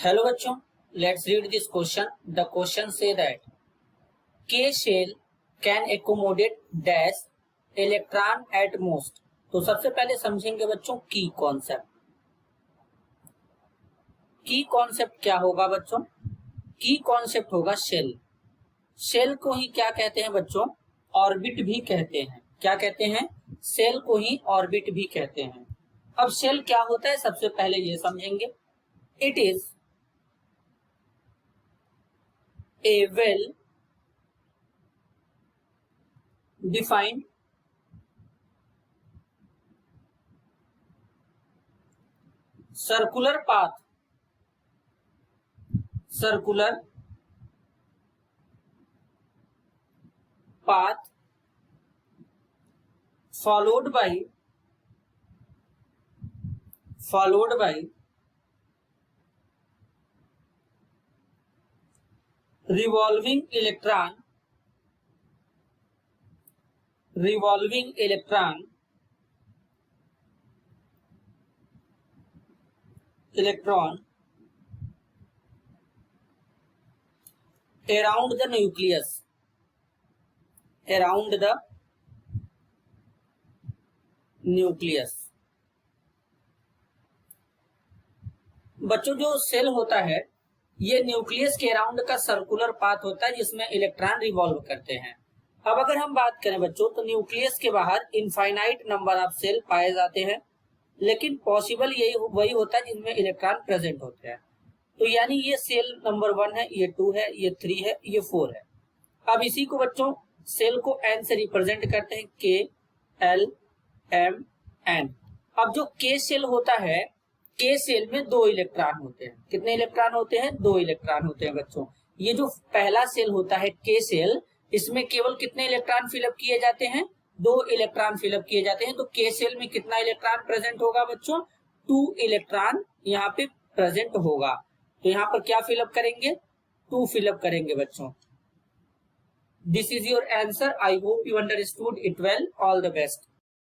Hello बच्चों, let's read this question. The question say that K shell can accommodate dash electron at most. तो सबसे पहले समझेंगे बच्चों की कॉन्सेप्ट। की कॉन्सेप्ट क्या होगा बच्चों? की कॉन्सेप्ट होगा शेल। शेल को ही क्या कहते हैं बच्चों? ऑर्बिट भी कहते हैं। क्या कहते हैं? शेल को ही ऑर्बिट भी कहते हैं। अब शेल क्या होता है सबसे पहले ये समझेंगे। It is a well defined circular path followed by revolving electron around the nucleus। बच्चों जो सेल होता है ये न्यूक्लियस के अराउंड का सर्कुलर पाथ होता है जिसमें इलेक्ट्रॉन रिवॉल्व करते हैं। अब अगर हम बात करें बच्चों तो न्यूक्लियस के बाहर इनफाइनाइट नंबर ऑफ सेल पाए जाते हैं, लेकिन पॉसिबल यही वही होता है जिनमें इलेक्ट्रॉन प्रेजेंट होते हैं। तो यानी ये सेल नंबर 1 है, ये 2 है, ये 3 है, ये 4 है। अब इसी को बच्चों सेल को एन से रिप्रेजेंट करते हैं, के एल एम एन। अब जो के सेल होता है, के सेल में 2 इलेक्ट्रॉन होते हैं। कितने इलेक्ट्रॉन होते हैं? 2 इलेक्ट्रॉन होते हैं बच्चों। ये जो पहला सेल होता है के सेल, इसमें केवल कितने इलेक्ट्रॉन फिलअप किए जाते हैं? 2 इलेक्ट्रॉन फिलअप किए जाते हैं। तो के सेल में कितना इलेक्ट्रॉन प्रेजेंट होगा बच्चों? 2 इलेक्ट्रॉन यहाँ पे प्रेजेंट होगा। तो यहाँ पर क्या फिलअप करेंगे? 2 फिलअप करेंगे बच्चों। This is your answer. I hope you understood it well. All the best.